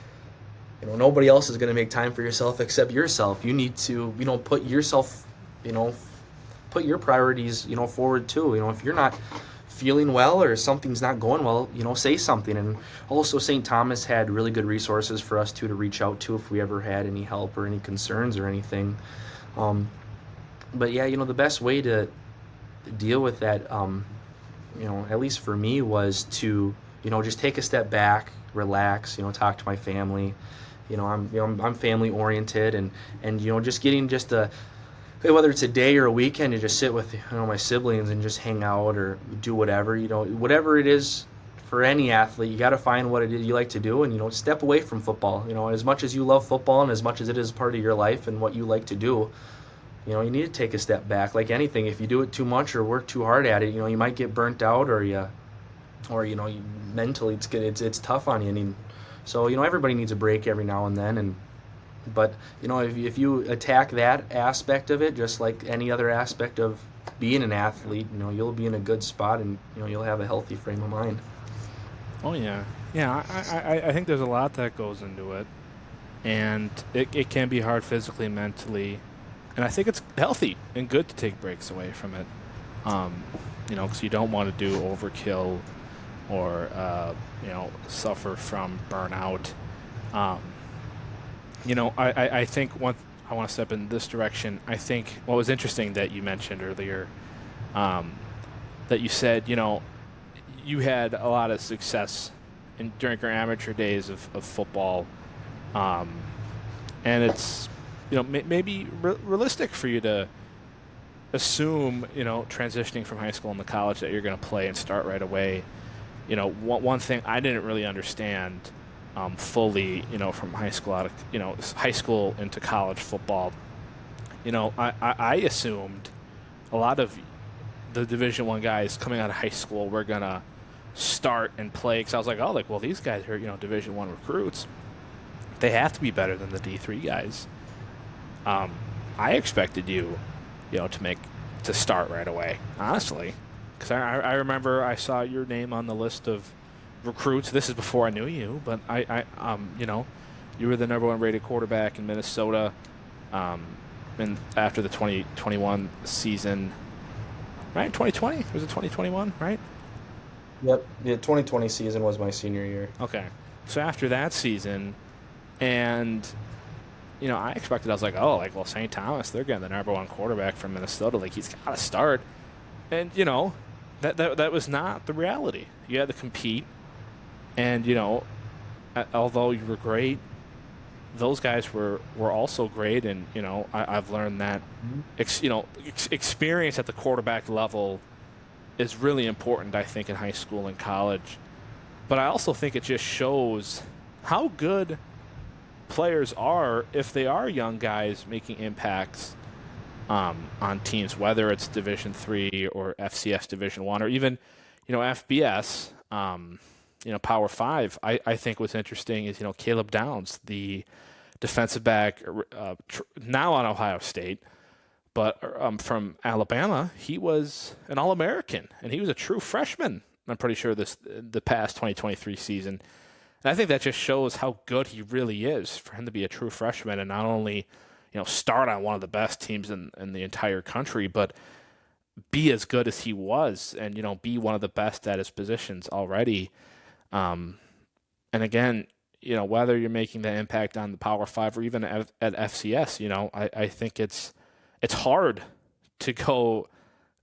S2: nobody else is going to make time for yourself except yourself. You need to put yourself, you know put your priorities forward too. If you're not feeling well or something's not going well, say something. And also, St. Thomas had really good resources for us too to reach out to if we ever had any help or any concerns or anything. um, but yeah, the best way to deal with that, at least for me, was to just take a step back, relax, talk to my family. I'm family oriented, and just getting just a, whether it's a day or a weekend, to just sit with my siblings and just hang out or do whatever. Whatever it is for any athlete, you got to find what it is you like to do, and step away from football. As much as you love football and as much as it is part of your life and what you like to do, you need to take a step back. Like anything, if you do it too much or work too hard at it, you might get burnt out, or mentally it's good. It's tough on you. So everybody needs a break every now and then, and but if you attack that aspect of it just like any other aspect of being an athlete, you'll be in a good spot, and you'll have a healthy frame of mind.
S1: Oh yeah. Yeah. I think there's a lot that goes into it, and it can be hard physically, mentally, and I think it's healthy and good to take breaks away from it. Um, because you don't want to do overkill or suffer from burnout. Um, I think I want to step in this direction. I think what was interesting that you mentioned earlier, um, that you said, you had a lot of success during your amateur days of football, um, and it's maybe realistic for you to assume transitioning from high school into college that you're going to play and start right away. One thing I didn't really understand fully, from high school high school into college football. I assumed a lot of the Division 1 guys coming out of high school were gonna start and play, because I was like, oh, like, well, these guys are Division 1 recruits. They have to be better than the D3 guys. Um, I expected you, to start right away, honestly, because I remember I saw your name on the list of recruits. This is before I knew you, but you were the number 1 rated quarterback in Minnesota, um, and after the 2021 season, right? 2020 was it 2021, right?
S2: Yep, the 2020 season was my senior year.
S1: Okay, so after that season, and I expected, I was like, oh, like, well, St. Thomas, they're getting the number 1 quarterback from Minnesota, like he's got to start, and that was not the reality. You had to compete, and although you were great, those guys were also great, and I've learned that experience at the quarterback level is really important. I think in high school and college, but I also think it just shows how good players are if they are young guys making impacts on teams, whether it's Division 3 or FCS Division 1 or even FBS. Power 5. I think what's interesting is Caleb Downs, the defensive back, now on Ohio State, but from Alabama. He was an All-American, and he was a true freshman. I'm pretty sure the past 2023 season, and I think that just shows how good he really is for him to be a true freshman and not only start on one of the best teams in the entire country, but be as good as he was, and be one of the best at his positions already. Um, and again, whether you're making that impact on the Power 5 or even at FCS, I think it's hard to go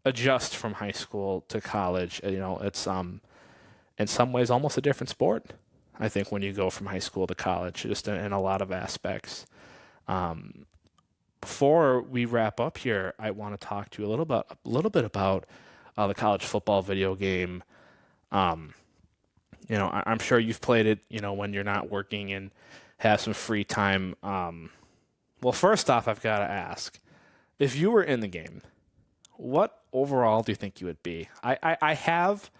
S1: adjust from high school to college. It's in some ways almost a different sport. I think when you go from high school to college, just in a lot of aspects. Um, Before we wrap up here, I want to talk to you a little bit about the college football video game. Um, I'm sure you've played it, when you're not working and have some free time. Well, first off, I've got to ask, if you were in the game, what overall do you think you would be? I have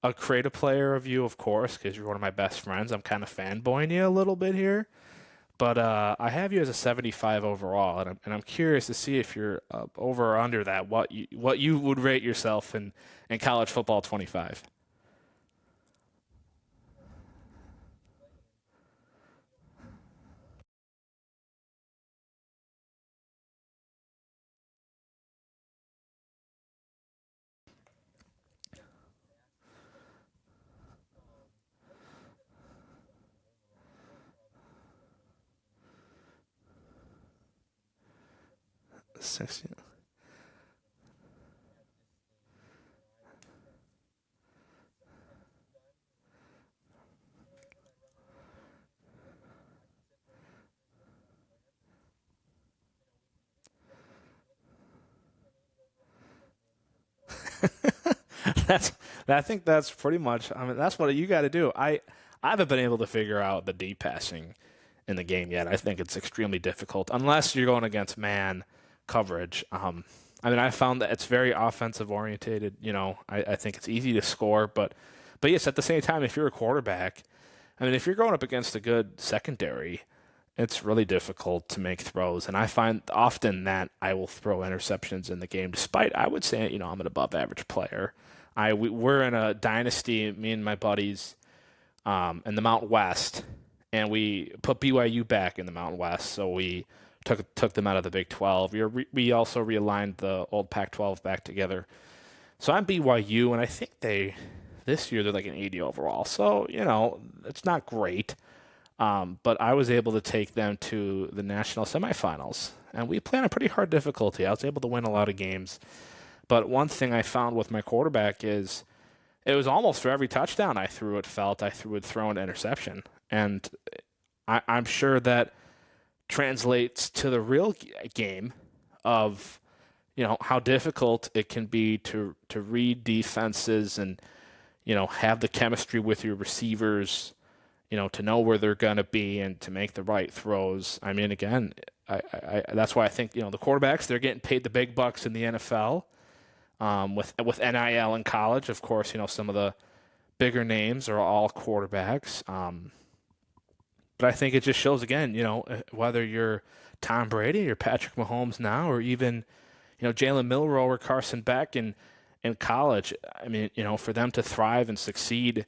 S1: a creative player of you, of course, because you're one of my best friends. I'm kind of fanboying you a little bit here. But I have you as a 75 overall, and I'm curious to see if you're over or under that. What you would rate yourself in college football 25. Six. That's I think that's pretty much. I mean, that's what you got to do. I haven't been able to figure out the deep passing in the game yet. I think it's extremely difficult unless you're going against man coverage. I mean, I found that it's very offensive orientated. I think it's easy to score, but yes, at the same time, if you're a quarterback, I mean, if you're going up against a good secondary, it's really difficult to make throws. And I find often that I will throw interceptions in the game, despite I would say, I'm an above average player. We're in a dynasty, me and my buddies, in the Mountain West, and we put BYU back in the Mountain West. So we took them out of the Big 12. We also realigned the old Pac-12 back together. So I'm BYU, and I think this year they're like an 80 overall. So it's not great. But I was able to take them to the national semifinals, and we played on a pretty hard difficulty. I was able to win a lot of games. But one thing I found with my quarterback is it was almost for every touchdown I threw, I would throw an interception. And I'm sure that translates to the real game of, how difficult it can be to read defenses and, have the chemistry with your receivers, to know where they're going to be and to make the right throws. I mean, again, that's why I think, the quarterbacks, they're getting paid the big bucks in the NFL. With NIL in college, of course, some of the bigger names are all quarterbacks. But I think it just shows again, whether you're Tom Brady or Patrick Mahomes now, or even, Jalen Milroe or Carson Beck in college. I mean, for them to thrive and succeed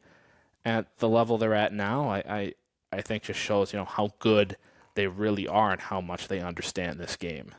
S1: at the level they're at now, I think just shows, how good they really are and how much they understand this game.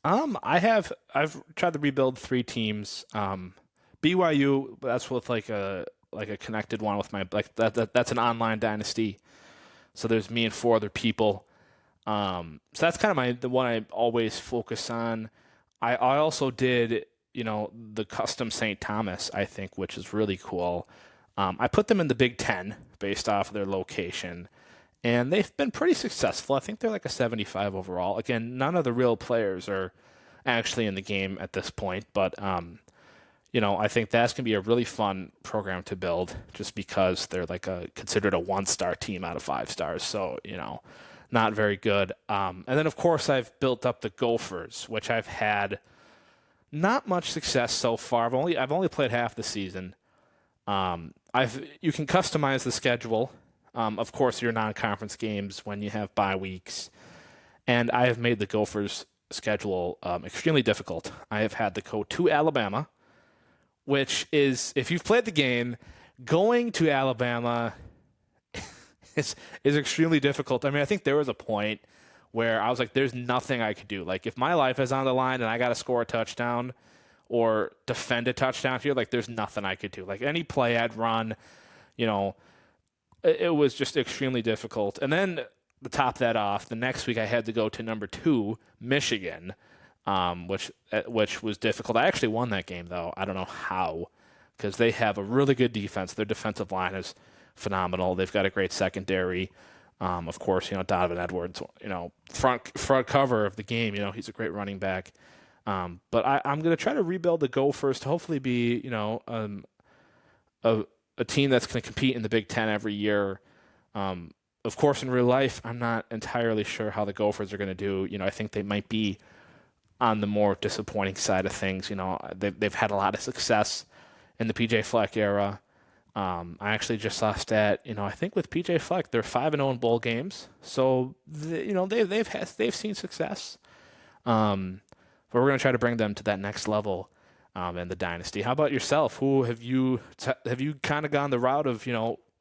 S1: I've tried to rebuild three teams. BYU, that's with like a connected one with my that's an online dynasty. So there's me and four other people. So that's kind of the one I always focus on. I also did, the custom St. Thomas, I think, which is really cool. I put them in the Big Ten based off of their location, and they've been pretty successful. I think they're like a 75 overall. Again, none of the real players are actually in the game at this point, but I think that's gonna be a really fun program to build just because they're like a considered a one-star team out of 5 stars. So, not very good. And then of course I've built up the Gophers, which I've had not much success so far. I've only played half the season. I've you can customize the schedule. Of course, your non-conference games when you have bye weeks, and I have made the Gophers' schedule extremely difficult. I have had to go to Alabama, which is, if you've played the game, going to Alabama is extremely difficult. I mean, I think there was a point where I was like, "There's nothing I could do. Like, if my life is on the line and I got to score a touchdown or defend a touchdown here, like, there's nothing I could do. Like, any play I'd run, you know, it was just extremely difficult. And then to top that off, the next week I had to go to number 2, Michigan, which was difficult. I actually won that game though. I don't know how, because they have a really good defense. Their defensive line is phenomenal. They've got a great secondary. Of course, Donovan Edwards, front cover of the game. He's a great running back. But I'm going to try to rebuild the Gophers to hopefully be, a team that's going to compete in the Big Ten every year. Of course, in real life, I'm not entirely sure how the Gophers are going to do. I think they might be on the more disappointing side of things. They've had a lot of success in the PJ Fleck era. I actually just saw a stat. I think with PJ Fleck, they're 5-0 in bowl games, so they've seen success. But we're going to try to bring them to that next level in the dynasty. How about yourself? Who have you kind of gone the route of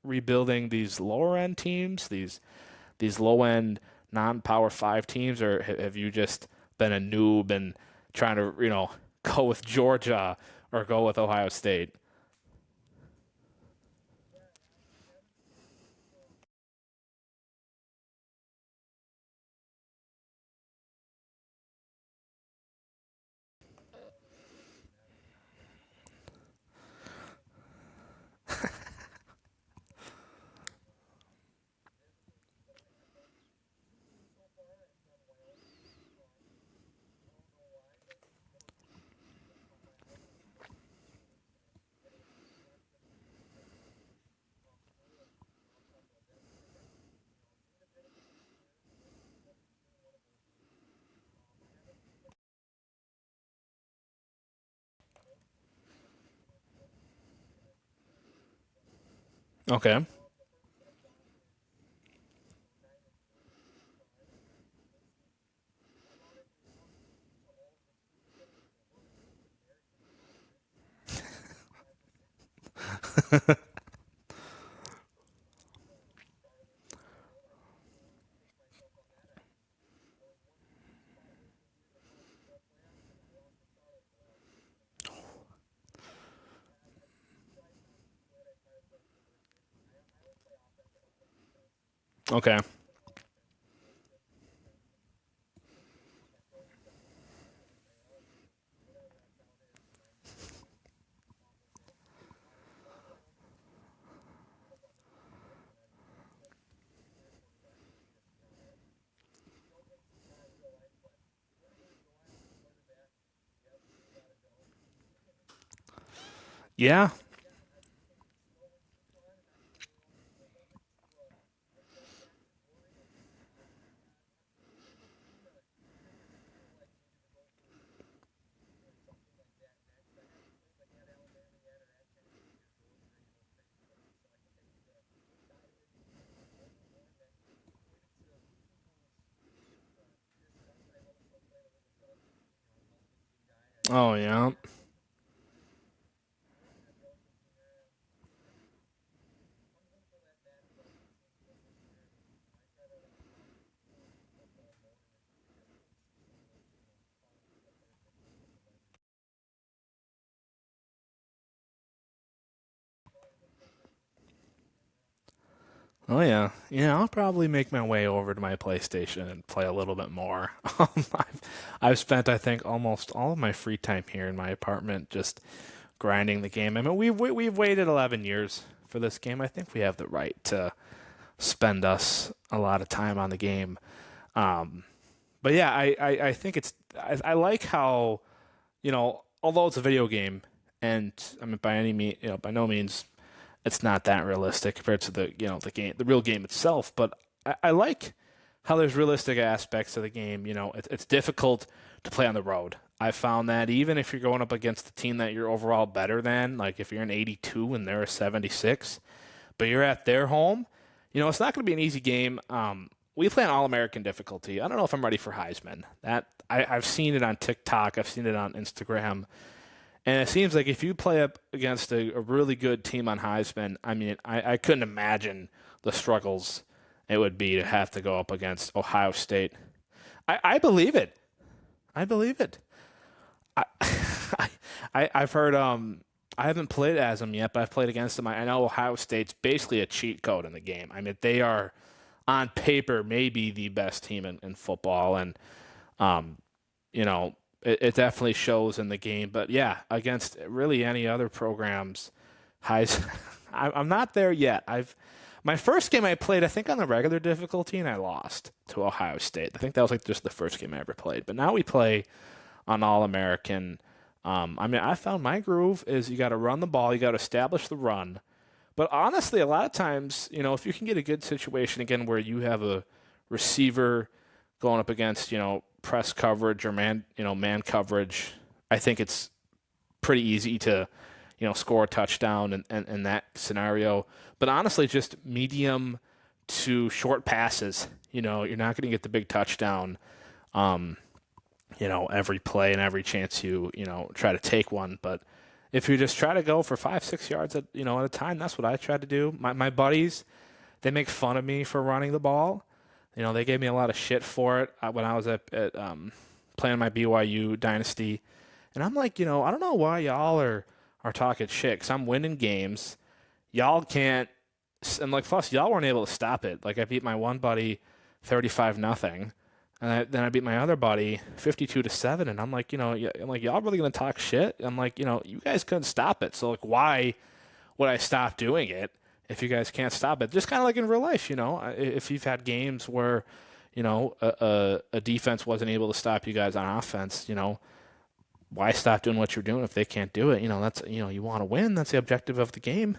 S1: rebuilding these lower end teams, these low end non-power 5 teams, or have you just been a noob and trying to go with Georgia or go with Ohio State? Okay. Okay. Yeah. Oh yeah. Oh yeah, yeah. I'll probably make my way over to my PlayStation and play a little bit more. I've spent, I think, almost all of my free time here in my apartment just grinding the game. I mean, we've waited 11 years for this game. I think we have the right to spend us a lot of time on the game. Um, But yeah, I think I like how, although it's a video game, and I mean by any mean, by no means it's not that realistic compared to the real game itself. But I like how there's realistic aspects of the game. It's difficult to play on the road. I found that even if you're going up against a team that you're overall better than, like if you're an 82 and they're a 76, but you're at their home, it's not going to be an easy game. We play on All American difficulty. I don't know if I'm ready for Heisman. I've seen it on TikTok. I've seen it on Instagram. And it seems like if you play up against a really good team on Heisman, I mean, I couldn't imagine the struggles it would be to have to go up against Ohio State. I believe it. I believe it. I, I've heard. I haven't played as them yet, but I've played against them. I know Ohio State's basically a cheat code in the game. I mean, they are on paper maybe the best team in football, and um, you know, it definitely shows in the game. But yeah, against really any other programs, highs, I'm not there yet. My first game I played, I think on the regular difficulty, and I lost to Ohio State. I think that was like just the first game I ever played. But now we play on All American. I mean, I found my groove is you got to run the ball, you got to establish the run. But honestly, a lot of times, if you can get a good situation again where you have a receiver going up against, press coverage or man coverage, I think it's pretty easy to, score a touchdown in that scenario. But honestly, just medium to short passes, you're not going to get the big touchdown, every play and every chance you try to take one. But if you just try to go for 5, 6 yards at a time, that's what I try to do. My buddies, they make fun of me for running the ball. They gave me a lot of shit for it when I was at playing my BYU dynasty, and I'm like, I don't know why y'all are talking shit, 'cause I'm winning games. Y'all can't, and like plus y'all weren't able to stop it. Like I beat my one buddy 35-0. And then I beat my other buddy 52-7, and I'm like, y'all really gonna talk shit? I'm like, you guys couldn't stop it, so like, why would I stop doing it if you guys can't stop it? Just kind of like in real life, if you've had games where, a defense wasn't able to stop you guys on offense, why stop doing what you're doing if they can't do it? That's you want to win. That's the objective of the game.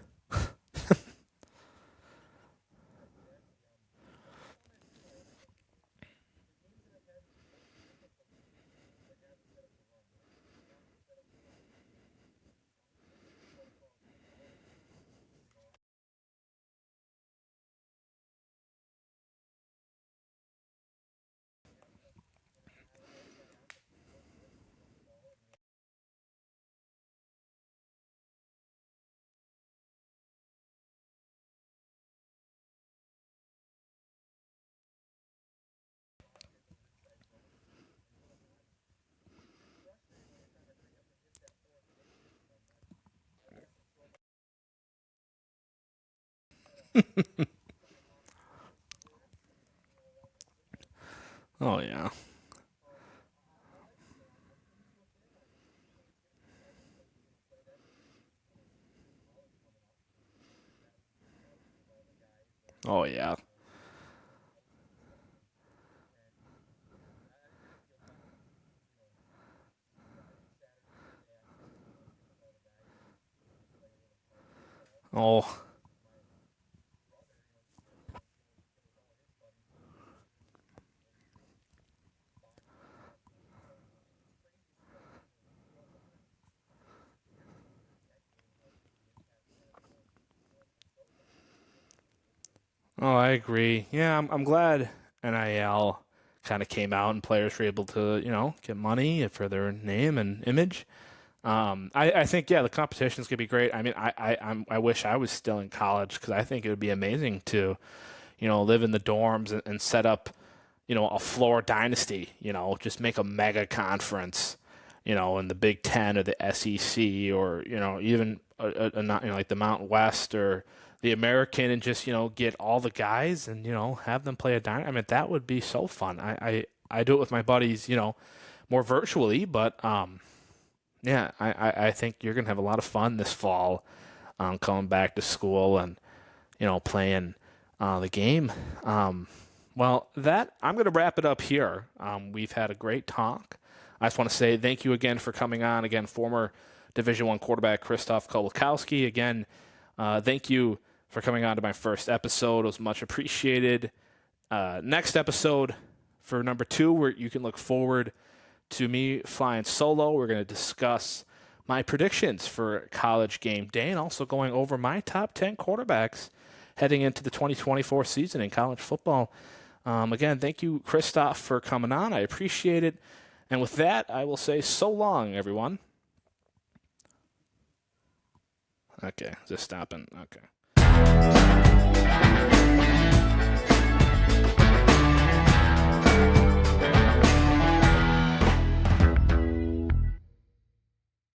S1: Oh yeah. Oh yeah. Oh. Oh, I agree. Yeah, I'm glad NIL kind of came out and players were able to, get money for their name and image. I think yeah, the competition's gonna be great. I mean, I wish I was still in college because I think it would be amazing to, live in the dorms and set up, a floor dynasty. Just make a mega conference, in the Big Ten or the SEC or even like the Mountain West or the American, and just get all the guys and have them play a dynasty. I mean, that would be so fun. I do it with my buddies, more virtually, but yeah, I think you're gonna have a lot of fun this fall, coming back to school and playing the game. Well, I'm going to wrap it up here. We've had a great talk. I just want to say thank you again for coming on. Again, former Division One quarterback Kristoff Kowalkowski. Again, thank you for coming on to my first episode. It was much appreciated. Next episode for number 2, where you can look forward to me flying solo. We're going to discuss my predictions for College game day and also going over my top 10 quarterbacks heading into the 2024 season in college football. Again, thank you, Kristoff, for coming on. I appreciate it. And with that, I will say so long, everyone. Okay, just stopping. Okay.